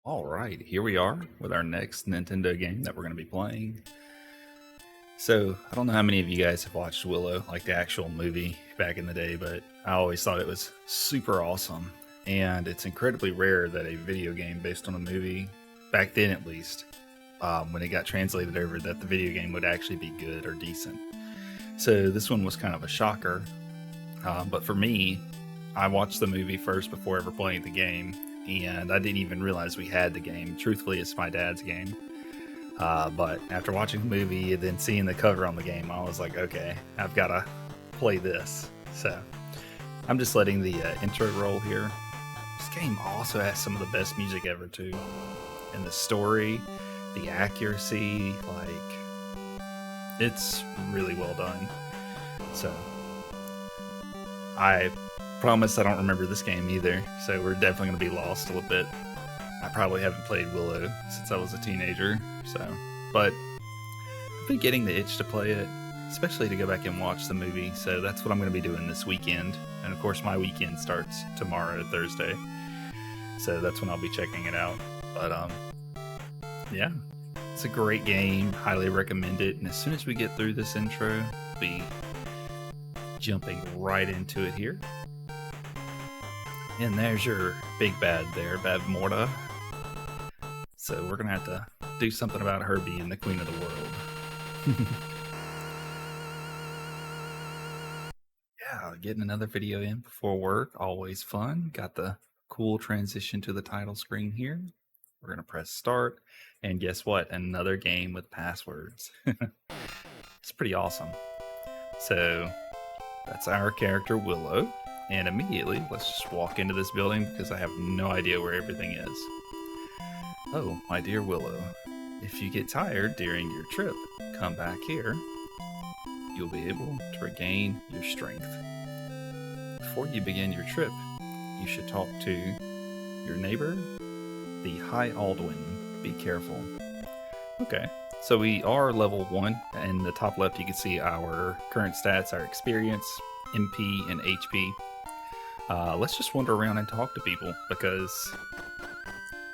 All right, here we are with our next Nintendo game that we're going to be playing. So, I don't know how many of you guys have watched Willow, like the actual movie back in the day, but I always thought it was super awesome. And it's incredibly rare that a video game based on a movie, back then at least, when it got translated over, that the video game would actually be good or decent. So, this one was kind of a shocker. But for me, I watched the movie first before ever playing the game, and I didn't even realize we had the game. Truthfully, it's my dad's game. But after watching the movie and then seeing the cover on the game, I was like, okay, I've got to play this. So I'm just letting the intro roll here. This game also has some of the best music ever, too. And the story, the accuracy, it's really well done. So I promise I don't remember this game either, so we're definitely going to be lost a little bit. I probably haven't played Willow since I was a teenager, but I've been getting the itch to play it, especially to go back and watch the movie, so that's what I'm going to be doing this weekend. And of course, my weekend starts tomorrow, Thursday, so that's when I'll be checking it out. But yeah, it's a great game, highly recommend it, and as soon as we get through this intro, we'll be jumping right into it here. And there's your big bad there, Bavmorda. So we're going to have to do something about her being the queen of the world. Yeah, getting another video in before work, always fun. Got the cool transition to the title screen here. We're going to press start. And guess what? Another game with passwords. It's pretty awesome. So that's our character, Willow. And immediately, let's just walk into this building because I have no idea where everything is. Oh, my dear Willow, if you get tired during your trip, come back here. You'll be able to regain your strength. Before you begin your trip, you should talk to your neighbor, the High Aldwin. Be careful. Okay, so we are level 1. In the top left, you can see our current stats, our experience, MP, and HP. Let's just wander around and talk to people because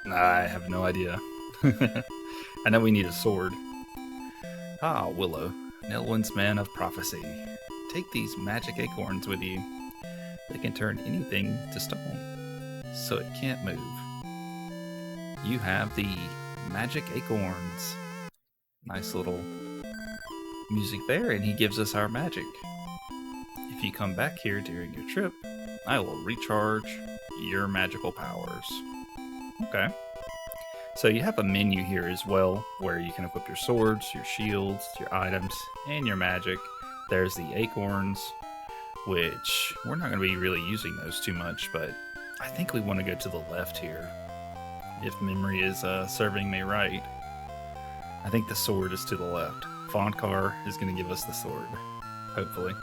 I have no idea. I know we need a sword. Ah, Willow, Nelwyn's man of prophecy. Take these magic acorns with you. They can turn anything to stone, so it can't move. You have the magic acorns. Nice little music there, and he gives us our magic. If you come back here during your trip, I will recharge your magical powers. Okay. So you have a menu here as well, where you can equip your swords, your shields, your items, and your magic. There's the acorns, which we're not going to be really using those too much, but I think we want to go to the left here, if memory is serving me right. I think the sword is to the left. Fonkar is going to give us the sword, hopefully.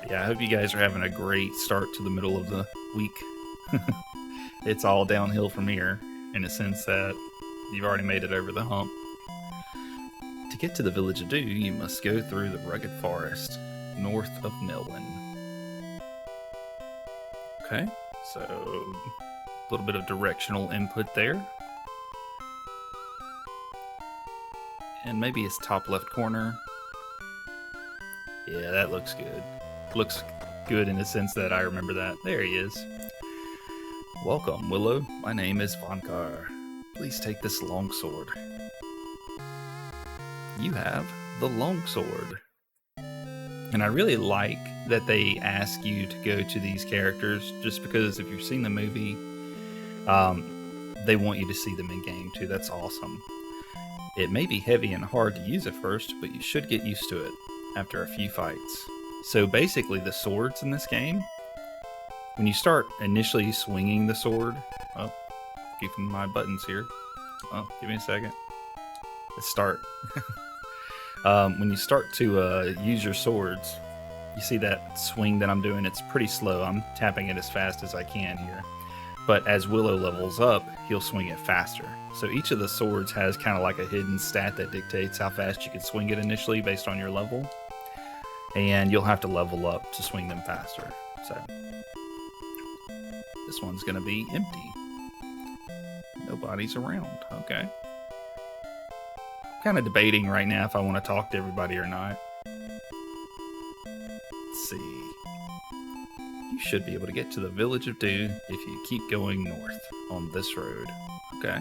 Yeah, I hope you guys are having a great start to the middle of the week. It's all downhill from here, in a sense that you've already made it over the hump. To get to the Village of Dew, you must go through the rugged forest, north of Nelwyn. Okay, so a little bit of directional input there. And maybe it's top left corner. Yeah, that looks good. Looks good in the sense that I remember that. There he is. Welcome, Willow. My name is Fonkar. Please take this longsword. You have the longsword. And I really like that they ask you to go to these characters, just because if you've seen the movie, they want you to see them in game too. That's awesome. It may be heavy and hard to use at first, but you should get used to it after a few fights. So basically the swords in this game, when you start initially swinging the sword, keeping my buttons here. Give me a second. Let's start. When you start to use your swords, you see that swing that I'm doing, it's pretty slow. I'm tapping it as fast as I can here. But as Willow levels up, he'll swing it faster. So each of the swords has kind of like a hidden stat that dictates how fast you can swing it initially based on your level. And you'll have to level up to swing them faster. So This one's gonna be empty. Nobody's around. Okay. Kind of debating right now if I want to talk to everybody or not. Let's see. You should be able to get to the Village of Dew if you keep going north on this road. Okay.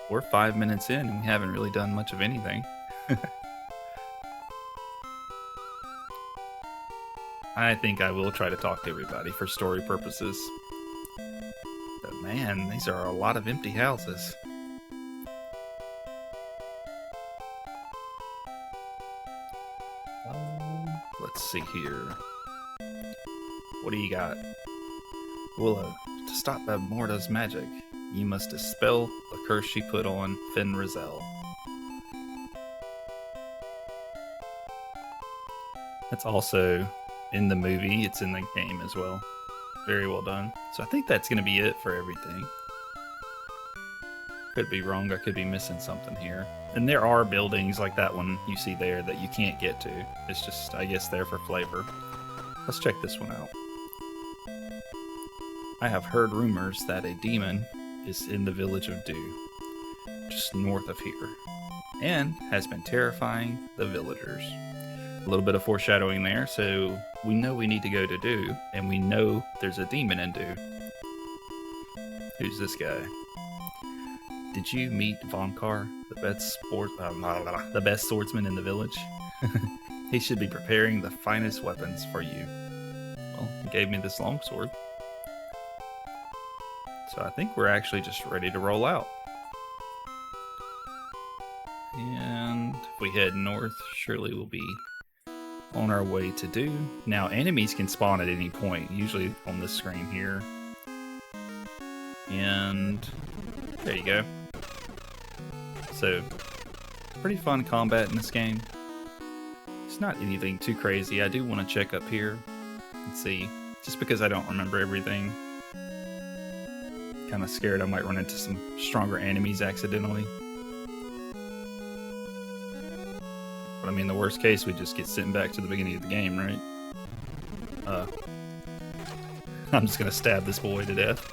We're 5 minutes in and we haven't really done much of anything. I think I will try to talk to everybody for story purposes. But man, these are a lot of empty houses. Let's see here. What do you got? Willow, to stop Bogardas' magic, you must dispel the curse she put on Fenrizel. That's also in the movie. It's in the game as well. Very well done. So I think that's going to be it for everything. Could be wrong. I could be missing something here. And there are buildings like that one you see there that you can't get to. It's just, I guess, there for flavor. Let's check this one out. I have heard rumors that a demon is in the Village of Dew, just north of here, and has been terrifying the villagers. A little bit of foreshadowing there, so we know we need to go to Dew, and we know there's a demon in Dew. Who's this guy? Did you meet Vonkar, the best swordsman in the village? He should be preparing the finest weapons for you. Well, he gave me this longsword. So I think we're actually just ready to roll out. And if we head north, surely we'll be on our way to Dew. Now, enemies can spawn at any point, usually on this screen here. And there you go. So, pretty fun combat in this game. It's not anything too crazy. I do want to check up here and see, just because I don't remember everything. Kind of scared I might run into some stronger enemies accidentally. But I mean, the worst case, we just get sent back to the beginning of the game, right? I'm just gonna stab this boy to death.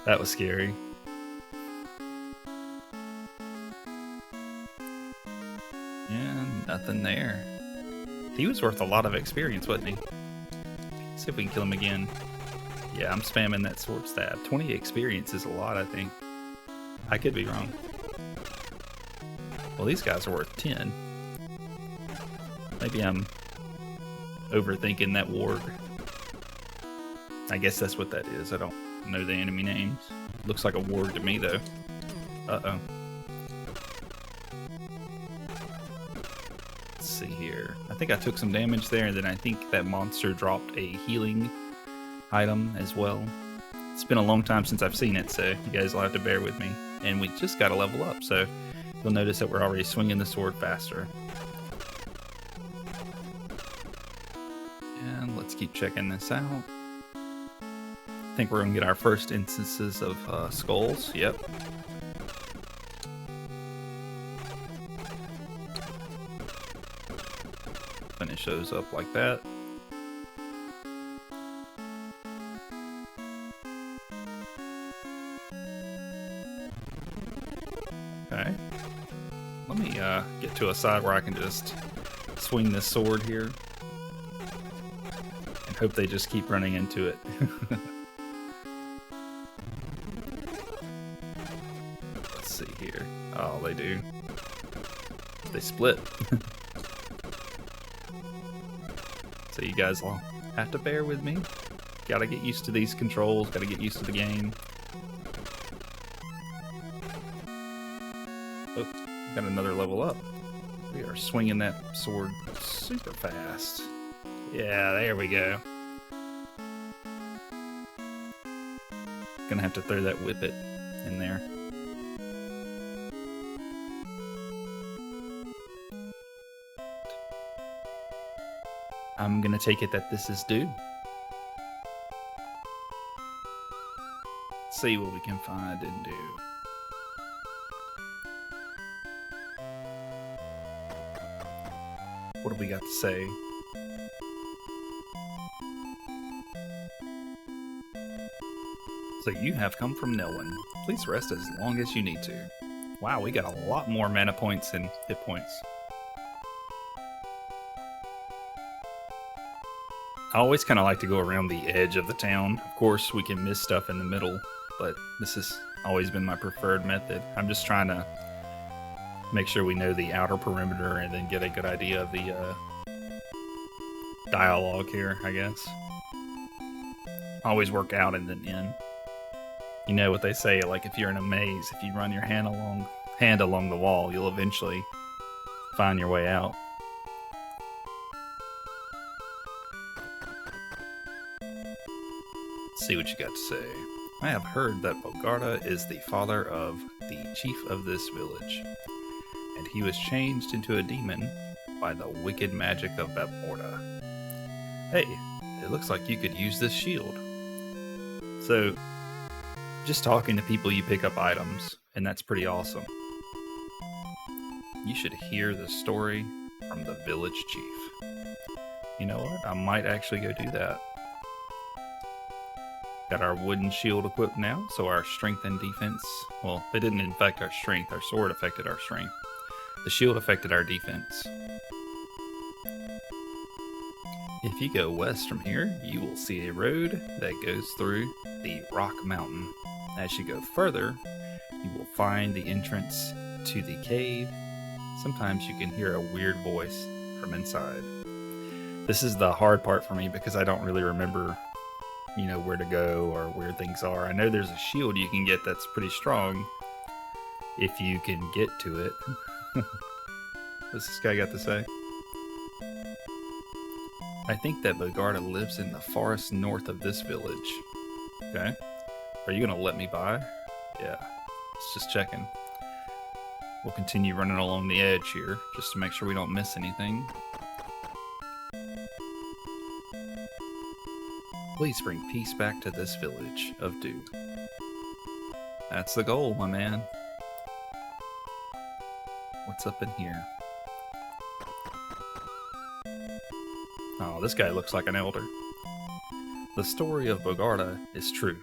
That was scary. And nothing there. He was worth a lot of experience, wasn't he? See if we can kill him again. Yeah, I'm spamming that sword stab. 20 experience is a lot, I think. I could be wrong. Well, these guys are worth 10. Maybe I'm overthinking that warg. I guess that's what that is. I don't know the enemy names. Looks like a warg to me, though. Uh-oh. Let's see here. I think I took some damage there, and then I think that monster dropped a healing item as well. It's been a long time since I've seen it, so you guys will have to bear with me. And we just got to level up, so you'll notice that we're already swinging the sword faster. And let's keep checking this out. I think we're going to get our first instances of skulls. Yep. Finish those up like that. Okay. Let me get to a side where I can just swing this sword here. And hope they just keep running into it. Let's see here. Oh, they do. They split. So you guys will have to bear with me. Gotta get used to these controls, gotta get used to the game. Oh, got another level up. We are swinging that sword super fast. Yeah, there we go. Gonna have to throw that whippet in there. I'm gonna take it that this is Dew. See what we can find in Dew. What do we got to say? So you have come from Nelwyn. Please rest as long as you need to. Wow, we got a lot more mana points and hit points. I always kind of like to go around the edge of the town. Of course, we can miss stuff in the middle, but this has always been my preferred method. I'm just trying to make sure we know the outer perimeter and then get a good idea of the dialogue here, I guess. Always work out and then in. You know what they say, like if you're in a maze, if you run your hand along the wall, you'll eventually find your way out. Let's see what you got to say. I have heard that Bogarda is the father of the chief of this village, and he was changed into a demon by the wicked magic of Bogarda. Hey, it looks like you could use this shield. So, just talking to people, you pick up items, and that's pretty awesome. You should hear the story from the village chief. You know what? I might actually go do that. Got our wooden shield equipped now, so our strength and defense, well, they didn't affect our strength. Our sword affected our strength. The shield affected our defense. If you go west from here, you will see a road that goes through the Rock Mountain. As you go further, you will find the entrance to the cave. Sometimes you can hear a weird voice from inside. This is the hard part for me because I don't really remember, you know, where to go or where things are. I know there's a shield you can get that's pretty strong if you can get to it. What's this guy got to say? I think that Bogarda lives in the forest north of this village. Okay. Are you gonna let me by? Yeah. It's just checking. We'll continue running along the edge here, just to make sure we don't miss anything. Please bring peace back to this village of Dew. That's the goal, my man. What's up in here? Oh, this guy looks like an elder. The story of Bogarda is true.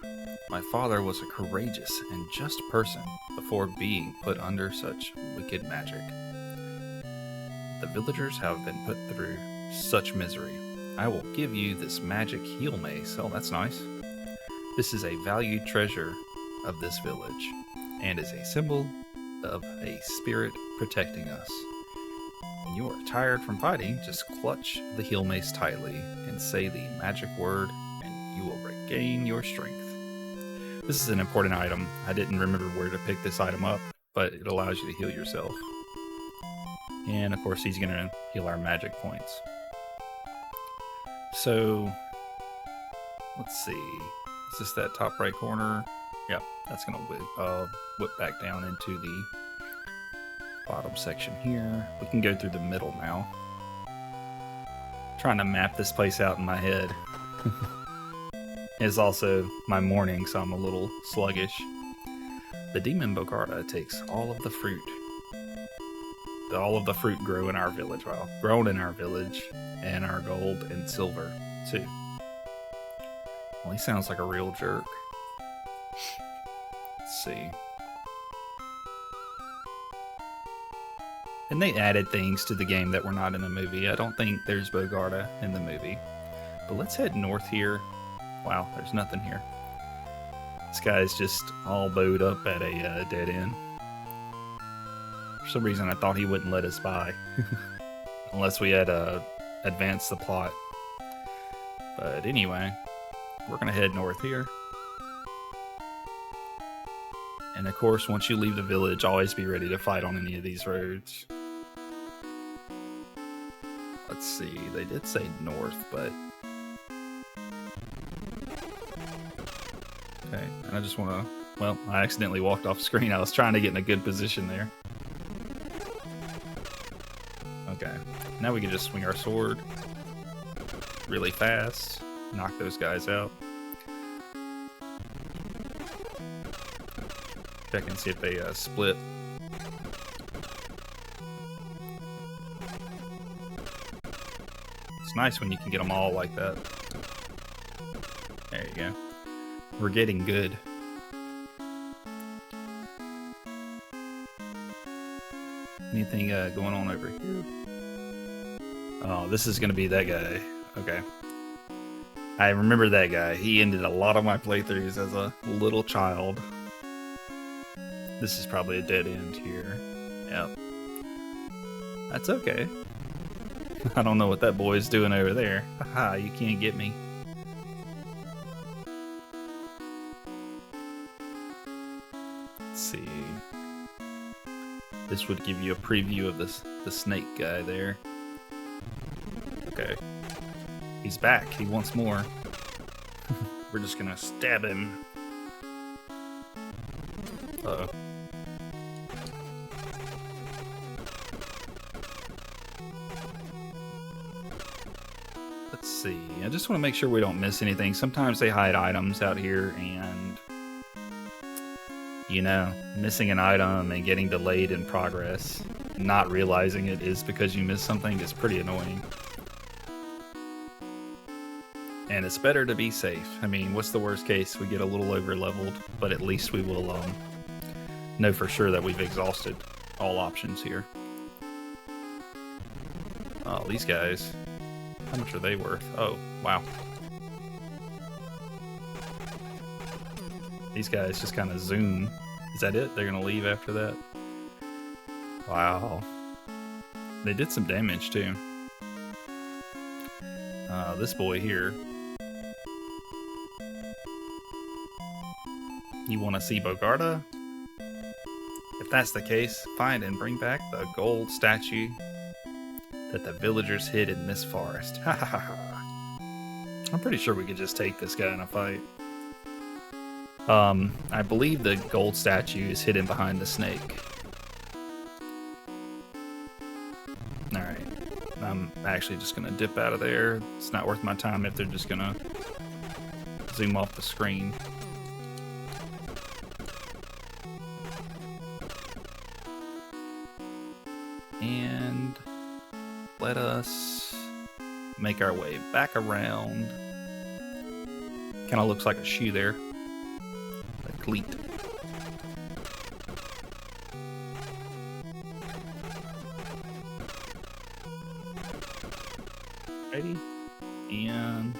My father was a courageous and just person before being put under such wicked magic. The villagers have been put through such misery. I will give you this magic heal mace. Oh, that's nice. This is a valued treasure of this village and is a symbol of a spirit protecting us. When you are tired from fighting, just clutch the heal mace tightly and say the magic word and you will regain your strength. This is an important item. I didn't remember where to pick this item up, but it allows you to heal yourself. And of course, he's going to heal our magic points. So, let's see. Is this that top right corner? Yep, that's going to whip back down into the bottom section here. We can go through the middle now. Trying to map this place out in my head. It's also my morning, so I'm a little sluggish. The demon Bogarda takes all of the fruit. All of the fruit grow in our village, well, grown in our village, and our gold and silver, too. Well, he sounds like a real jerk. Let's see. And they added things to the game that were not in the movie. I don't think there's Bogarda in the movie. But let's head north here. Wow, there's nothing here. This guy's just all bowed up at a dead end. For some reason, I thought he wouldn't let us by. Unless we had advanced the plot. But anyway, we're going to head north here. And of course, once you leave the village, always be ready to fight on any of these roads. Let's see, they did say north, but... Okay, and I just want to... Well, I accidentally walked off screen. I was trying to get in a good position there. Okay, now we can just swing our sword really fast, knock those guys out. Check and see if they split. It's nice when you can get them all like that. There you go. We're getting good Anything going on over here? Oh, this is gonna be that guy. Okay. I remember that guy. He ended a lot of my playthroughs as a little child. This is probably a dead end here. Yep. That's okay. I don't know what that boy's doing over there. Haha, you can't get me. Let's see. This would give you a preview of the snake guy there. Okay. He's back. He wants more. We're just gonna stab him. Uh-oh. Let's see. I just want to make sure we don't miss anything. Sometimes they hide items out here, and you know, missing an item and getting delayed in progress, not realizing it is because you missed something is pretty annoying. And it's better to be safe. I mean, what's the worst case? We get a little over leveled, but at least we will know for sure that we've exhausted all options here. Oh, these guys. How much are they worth? Oh, wow. These guys just kind of zoom. Is that it? They're going to leave after that? Wow. They did some damage, too. This boy here. You want to see Bogarda? If that's the case, find and bring back the gold statue that the villagers hid in this forest. Ha ha ha. I'm pretty sure we could just take this guy in a fight. I believe the gold statue is hidden behind the snake. Alright. I'm actually just gonna dip out of there. It's not worth my time if they're just gonna zoom off the screen. And let us make our way back around. Kind of looks like a shoe there. A cleat. Ready? And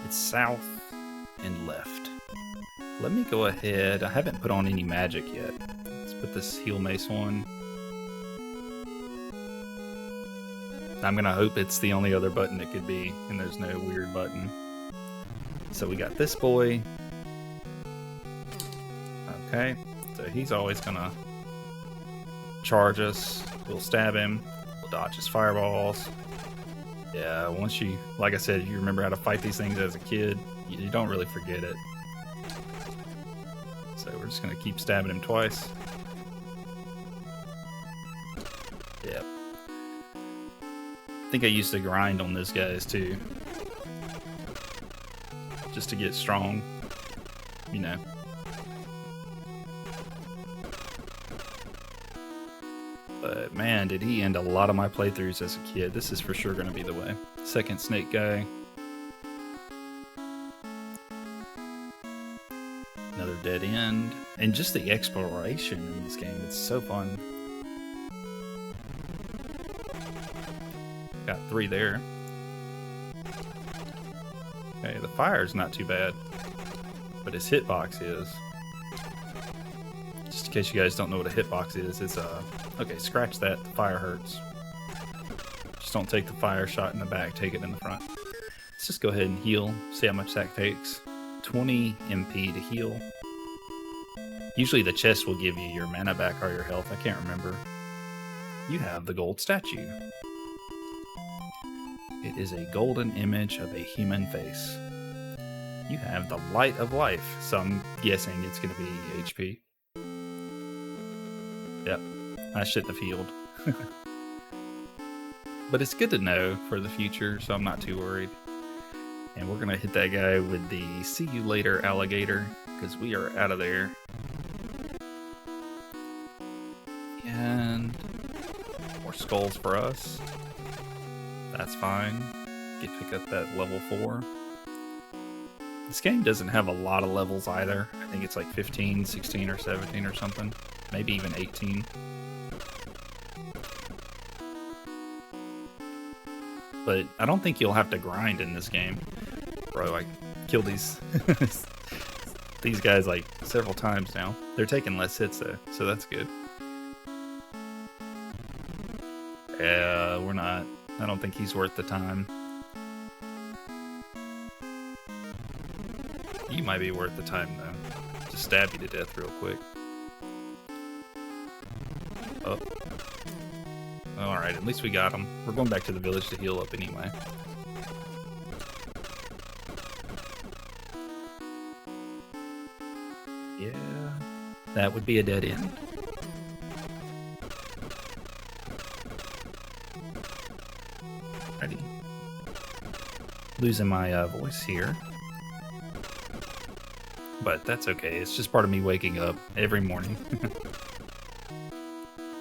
it's south and left. Let me go ahead. I haven't put on any magic yet. Let's put this heal mace on. I'm gonna hope it's the only other button it could be, and there's no weird button. So we got this boy. Okay, so he's always gonna charge us. We'll stab him. We'll dodge his fireballs. Yeah, once you, like I said, you remember how to fight these things as a kid, you don't really forget it. So we're just gonna keep stabbing him twice. Yep. I think I used to grind on those guys too. Just to get strong, you know. But man, did he end a lot of my playthroughs as a kid. This is for sure going to be the way. Second snake guy. Another dead end. And just the exploration in this game, it's so fun. Got 3 there. Okay, the fire's not too bad, but his hitbox is. Just in case you guys don't know what a hitbox is, it's okay, scratch that, the fire hurts. Just don't take the fire shot in the back, take it in the front. Let's just go ahead and heal, see how much that takes. 20 MP to heal. Usually the chest will give you your mana back or your health, I can't remember. You have the gold statue. It is a golden image of a human face. You have the light of life, so I'm guessing it's going to be HP. Yep, I shouldn't have healed. But it's good to know for the future, so I'm not too worried. And we're going to hit that guy with the see you later alligator, because we are out of there. And more skulls for us. That's fine. Pick up that level 4. This game doesn't have a lot of levels either. I think it's like 15, 16, or 17 or something. Maybe even 18. but I don't think you'll have to grind in this game. Bro, I killed these these guys like several times now. They're taking less hits though, so that's good. Yeah, we're not. I don't think he's worth the time. You might be worth the time though. Just stab you to death real quick. Oh. Alright, at least we got him. We're going back to the village to heal up anyway. Yeah, that would be a dead end. Ready. Losing my voice here. But that's okay, it's just part of me waking up every morning.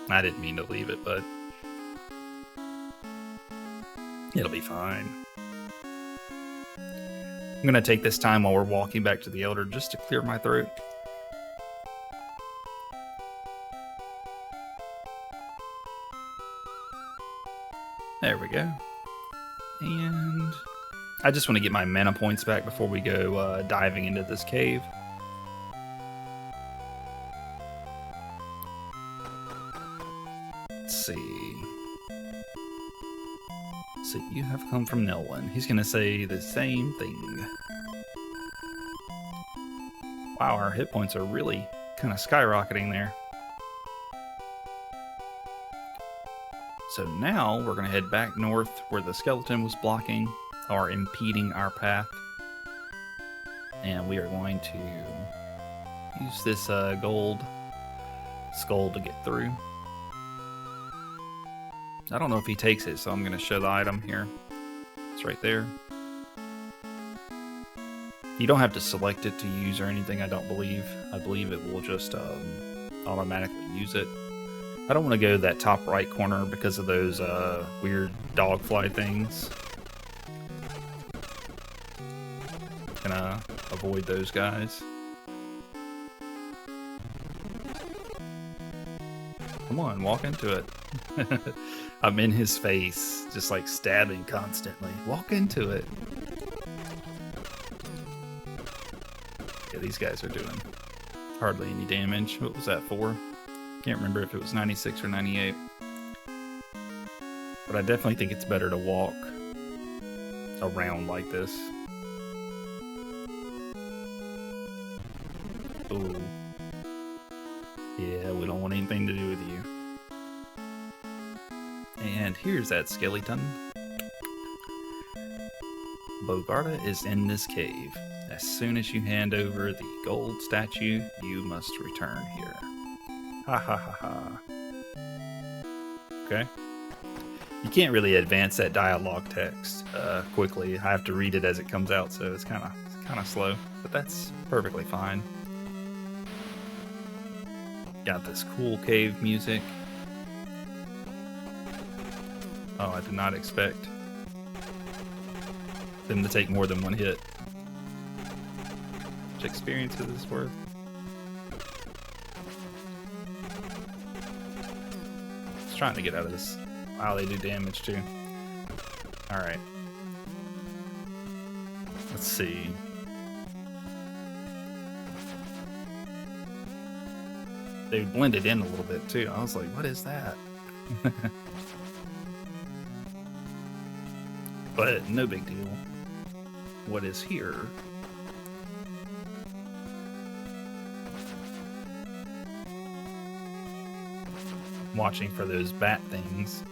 I didn't mean to leave it, but it'll be fine. I'm gonna take this time while we're walking back to the Elder just to clear my throat. There we go. And I just want to get my mana points back before we go diving into this cave. Let's see. So you have come from Nelwyn. He's going to say the same thing. Wow, our hit points are really kind of skyrocketing there. So now we're going to head back north where the skeleton was blocking or impeding our path. And we are going to use this gold skull to get through. I don't know if he takes it, so I'm going to show the item here. It's right there. You don't have to select it to use or anything, I don't believe. I believe it will just automatically use it. I don't want to go to that top right corner because of those weird dogfly things. Gonna avoid those guys. Come on, walk into it. I'm in his face, just like stabbing constantly. Walk into it. Yeah, these guys are doing hardly any damage. What was that for? Can't remember if it was 96 or 98. But I definitely think it's better to walk around like this. Ooh. Yeah, we don't want anything to do with you. And here's that skeleton. Bogarda is in this cave. As soon as you hand over the gold statue, you must return here. Ha ha ha ha. Okay. You can't really advance that dialogue text quickly. I have to read it as it comes out, so it's kind of slow. But that's perfectly fine. Got this cool cave music. Oh, I did not expect them to take more than one hit. Which experience is this worth? Just trying to get out of this. Wow, they do damage too. Alright. Let's see. They blended in a little bit too. I was like, what is that? But no big deal. What is here? Watching for those bat things.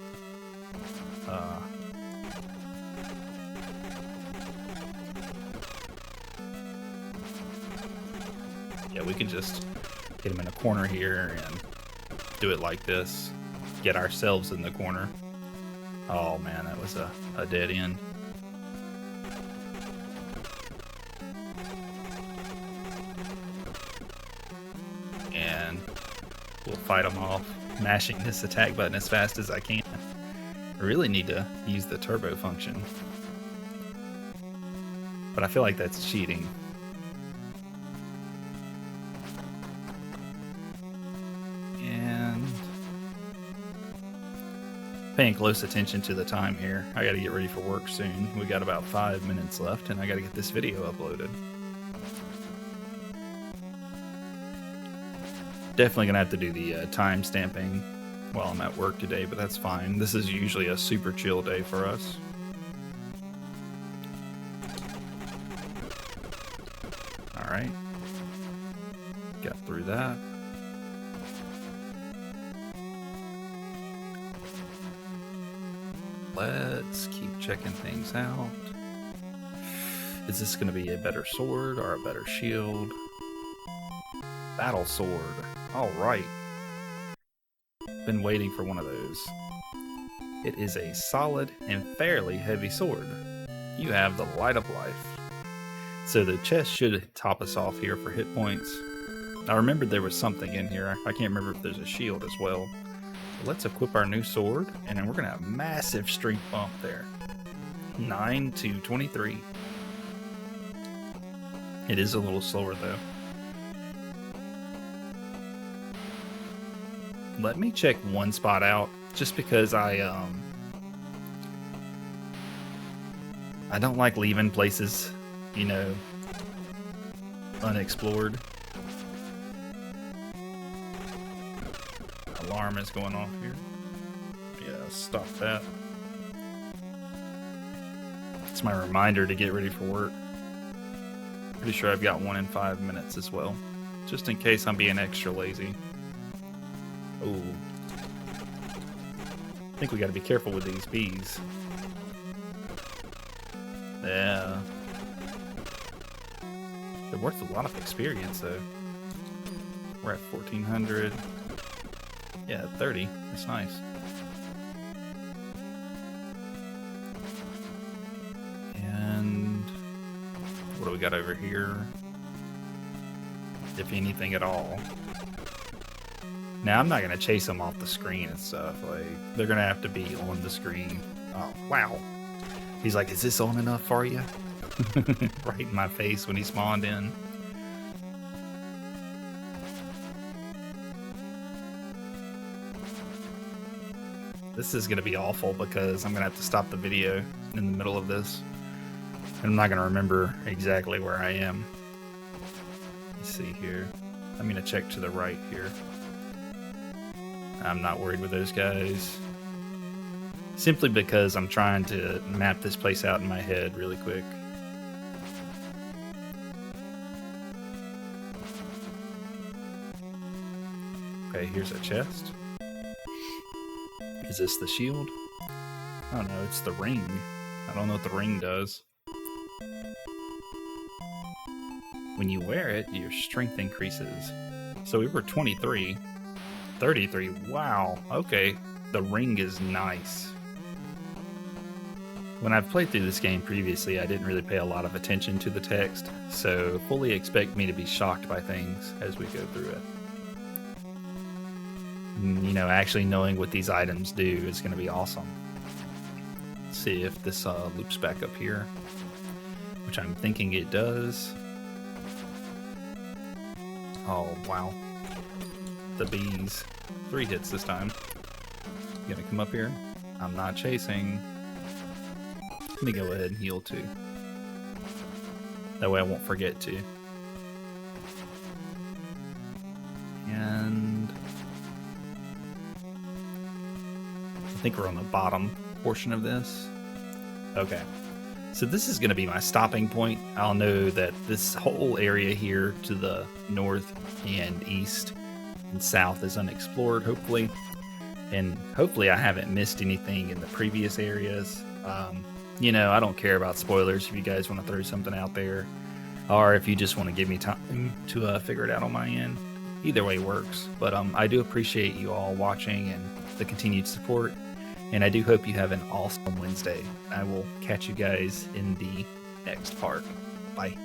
Yeah, we can just get him in a corner here and do it like this. Get ourselves in the corner. Oh man, that was a dead end. And we'll fight them off, mashing this attack button as fast as I can. I really need to use the turbo function. But I feel like that's cheating. Paying close attention to the time here. I gotta get ready for work soon. We got about 5 minutes left, and I gotta get this video uploaded. Definitely gonna have to do the time stamping while I'm at work today, but that's fine. This is usually a super chill day for us. Alright. Got through that. Let's keep checking things out. Is this going to be a better sword or a better shield? Battle sword. Alright. Been waiting for one of those. It is a solid and fairly heavy sword. You have the light of life. So the chest should top us off here for hit points. I remembered there was something in here. I can't remember if there's a shield as well. Let's equip our new sword, and then we're going to have a massive strength bump there. 9 to 23. It is a little slower, though. Let me check one spot out, just because I don't like leaving places, you know, unexplored. Alarm is going off here. Yeah, stop that. It's my reminder to get ready for work. Pretty sure I've got one in 5 minutes as well, just in case I'm being extra lazy. Oh, I think we got to be careful with these bees. Yeah, they're worth a lot of experience though. We're at 1400. Yeah, 30. That's nice. And what do we got over here? If anything at all. Now, I'm not going to chase them off the screen and stuff. Like, they're going to have to be on the screen. Oh, wow. He's like, is this on enough for you? Right in my face when he spawned in. This is going to be awful because I'm going to have to stop the video in the middle of this. And I'm not going to remember exactly where I am. Let's see here. I'm going to check to the right here. I'm not worried with those guys. Simply because I'm trying to map this place out in my head really quick. Okay, here's a chest. Is this the shield? Oh no, it's the ring. I don't know what the ring does. When you wear it, your strength increases. So we were 23. 33. Wow. Okay. The ring is nice. When I've played through this game previously, I didn't really pay a lot of attention to the text, so fully expect me to be shocked by things as we go through it. You know, actually knowing what these items do is going to be awesome. Let's see if this loops back up here, which I'm thinking it does. Oh, wow. The bees. 3 hits this time. You gonna come up here? I'm not chasing. Let me go ahead and heal too. That way I won't forget to. And I think we're on the bottom portion of this. Okay. So this is going to be my stopping point. I'll know that this whole area here to the north and east and south is unexplored, hopefully. And hopefully I haven't missed anything in the previous areas. You know, I don't care about spoilers if you guys want to throw something out there, or if you just want to give me time to figure it out on my end. Either way works. But I do appreciate you all watching and the continued support. And I do hope you have an awesome Wednesday. I will catch you guys in the next part. Bye.